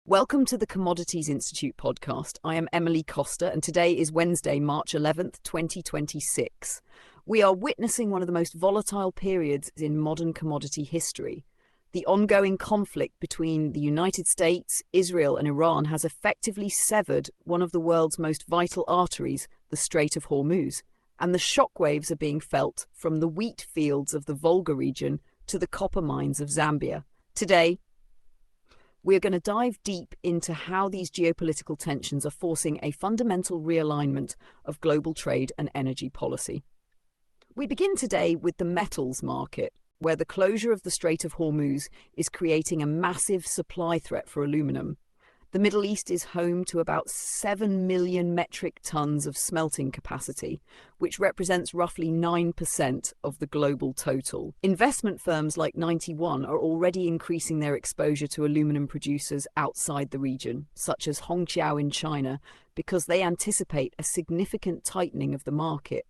Welcome to the Commodities Institute podcast. I am Emily Costa, and today is Wednesday, March 11th, 2026. We are witnessing one of the most volatile periods in modern commodity history. The ongoing conflict between the United States, Israel, and Iran has effectively severed one of the world's most vital arteries, the Strait of Hormuz, and the shockwaves are being felt from the wheat fields of the Volga region to the copper mines of Zambia. Today, we are going to dive deep into how these geopolitical tensions are forcing a fundamental realignment of global trade and energy policy. We begin today with the metals market, where the closure of the Strait of Hormuz is creating a massive supply threat for aluminum. The Middle East is home to about 7 million metric tons of smelting capacity, which represents roughly 9% of the global total. Investment firms like 91 are already increasing their exposure to aluminum producers outside the region, such as Hongqiao in China, because they anticipate a significant tightening of the market.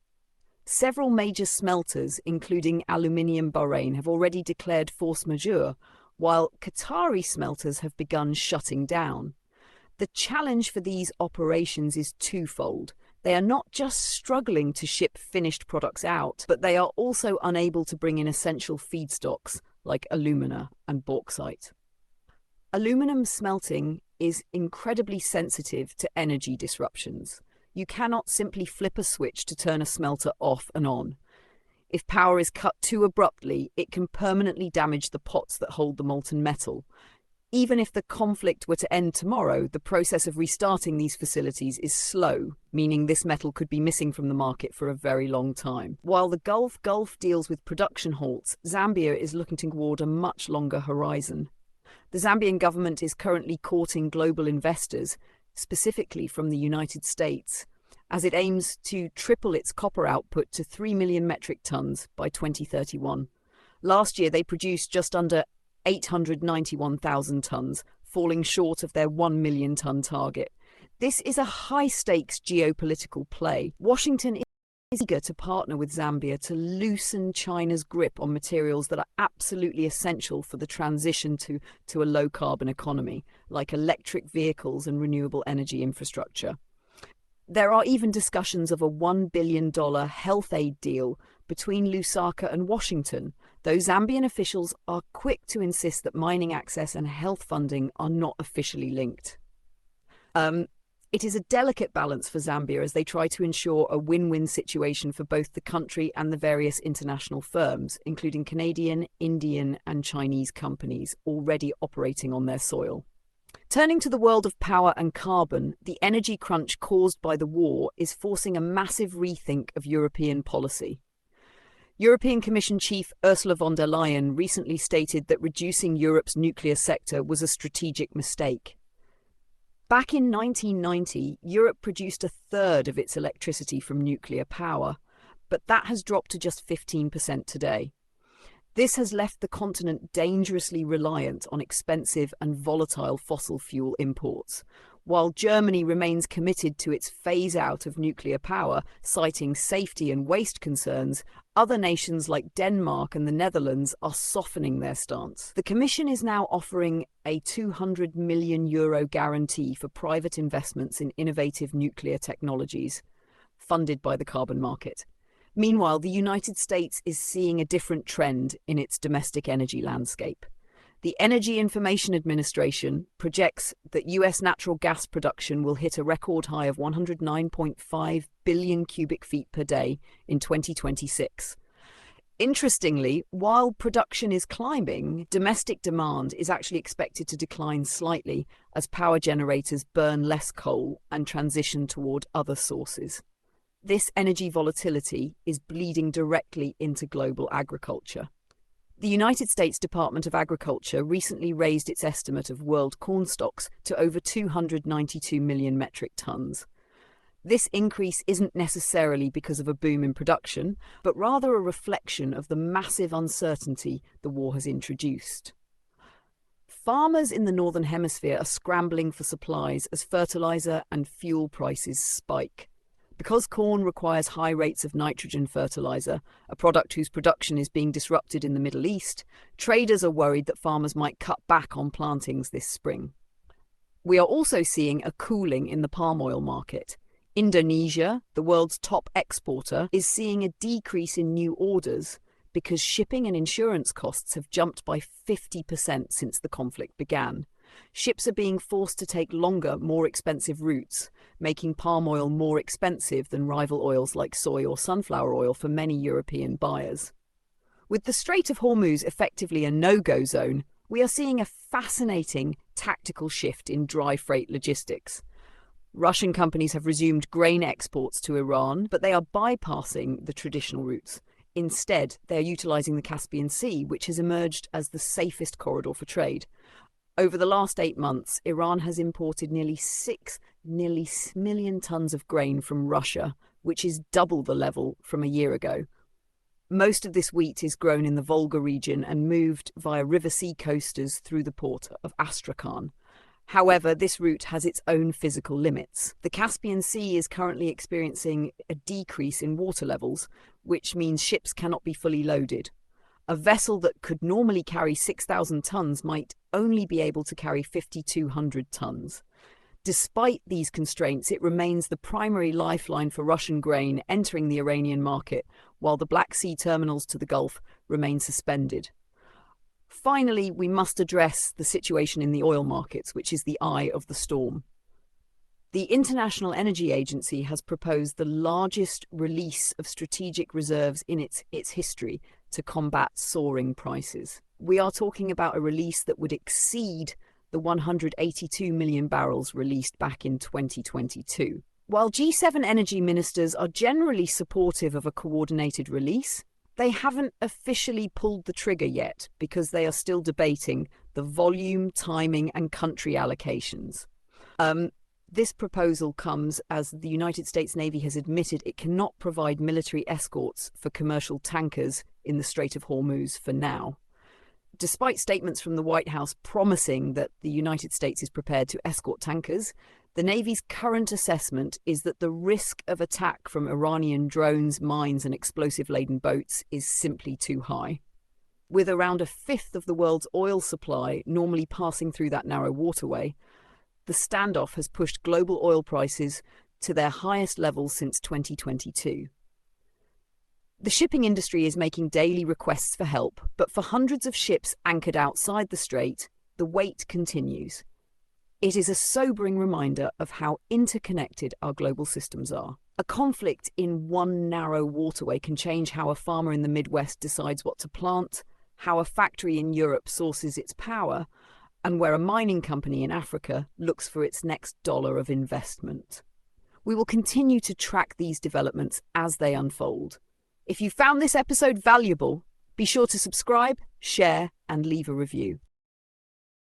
Several major smelters, including Aluminium Bahrain, have already declared force majeure, while Qatari smelters have begun shutting down. The challenge for these operations is twofold. They are not just struggling to ship finished products out, but they are also unable to bring in essential feedstocks like alumina and bauxite. Aluminum smelting is incredibly sensitive to energy disruptions. You cannot simply flip a switch to turn a smelter off and on. If power is cut too abruptly, it can permanently damage the pots that hold the molten metal. Even if the conflict were to end tomorrow, the process of restarting these facilities is slow, meaning this metal could be missing from the market for a very long time. While the Gulf deals with production halts, Zambia is looking toward a much longer horizon. The Zambian government is currently courting global investors, specifically from the United States, as it aims to triple its copper output to 3 million metric tons by 2031. Last year, they produced just under 891,000 tons, falling short of their 1 million ton target. This is a high-stakes geopolitical play. Washington is eager to partner with Zambia to loosen China's grip on materials that are absolutely essential for the transition to a low-carbon economy, like electric vehicles and renewable energy infrastructure. There are even discussions of a $1 billion health aid deal between Lusaka and Washington, though Zambian officials are quick to insist that mining access and health funding are not officially linked. It is a delicate balance for Zambia as they try to ensure a win-win situation for both the country and the various international firms, including Canadian, Indian, and Chinese companies already operating on their soil. Turning to the world of power and carbon, the energy crunch caused by the war is forcing a massive rethink of European policy. European Commission Chief Ursula von der Leyen recently stated that reducing Europe's nuclear sector was a strategic mistake. Back in 1990, Europe produced a third of its electricity from nuclear power, but that has dropped to just 15% today. This has left the continent dangerously reliant on expensive and volatile fossil fuel imports. While Germany remains committed to its phase-out of nuclear power, citing safety and waste concerns, other nations like Denmark and the Netherlands are softening their stance. The Commission is now offering a €200 million guarantee for private investments in innovative nuclear technologies, funded by the carbon market. Meanwhile, the United States is seeing a different trend in its domestic energy landscape. The Energy Information Administration projects that US natural gas production will hit a record high of 109.5 billion cubic feet per day in 2026. Interestingly, while production is climbing, domestic demand is actually expected to decline slightly as power generators burn less coal and transition toward other sources. This energy volatility is bleeding directly into global agriculture. The United States Department of Agriculture recently raised its estimate of world corn stocks to over 292 million metric tons. This increase isn't necessarily because of a boom in production, but rather a reflection of the massive uncertainty the war has introduced. Farmers in the Northern Hemisphere are scrambling for supplies as fertilizer and fuel prices spike. Because corn requires high rates of nitrogen fertilizer, a product whose production is being disrupted in the Middle East, traders are worried that farmers might cut back on plantings this spring. We are also seeing a cooling in the palm oil market. Indonesia, the world's top exporter, is seeing a decrease in new orders because shipping and insurance costs have jumped by 50% since the conflict began. Ships are being forced to take longer, more expensive routes, making palm oil more expensive than rival oils like soy or sunflower oil for many European buyers. With the Strait of Hormuz effectively a no-go zone, we are seeing a fascinating tactical shift in dry freight logistics. Russian companies have resumed grain exports to Iran, but they are bypassing the traditional routes. Instead, they are utilizing the Caspian Sea, which has emerged as the safest corridor for trade. Over the last 8 months, Iran has imported nearly 6 million tons of grain from Russia, which is double the level from a year ago. Most of this wheat is grown in the Volga region and moved via river sea coasters through the port of Astrakhan. However, this route has its own physical limits. The Caspian Sea is currently experiencing a decrease in water levels, which means ships cannot be fully loaded. A vessel that could normally carry 6,000 tons might only be able to carry 5,200 tons. Despite these constraints, it remains the primary lifeline for Russian grain entering the Iranian market, while the Black Sea terminals to the Gulf remain suspended. Finally, we must address the situation in the oil markets, which is the eye of the storm. The International Energy Agency has proposed the largest release of strategic reserves in its history to combat soaring prices. We are talking about a release that would exceed the 182 million barrels released back in 2022. While G7 energy ministers are generally supportive of a coordinated release, they haven't officially pulled the trigger yet because they are still debating the volume, timing, and country allocations. This proposal comes as the United States Navy has admitted it cannot provide military escorts for commercial tankers in the Strait of Hormuz for now. Despite statements from the White House promising that the United States is prepared to escort tankers, the Navy's current assessment is that the risk of attack from Iranian drones, mines, and explosive-laden boats is simply too high. With around a fifth of the world's oil supply normally passing through that narrow waterway, the standoff has pushed global oil prices to their highest levels since 2022. The shipping industry is making daily requests for help, but for hundreds of ships anchored outside the strait, the wait continues. It is a sobering reminder of how interconnected our global systems are. A conflict in one narrow waterway can change how a farmer in the Midwest decides what to plant, how a factory in Europe sources its power, and where a mining company in Africa looks for its next dollar of investment. We will continue to track these developments as they unfold. If you found this episode valuable, be sure to subscribe, share, and leave a review.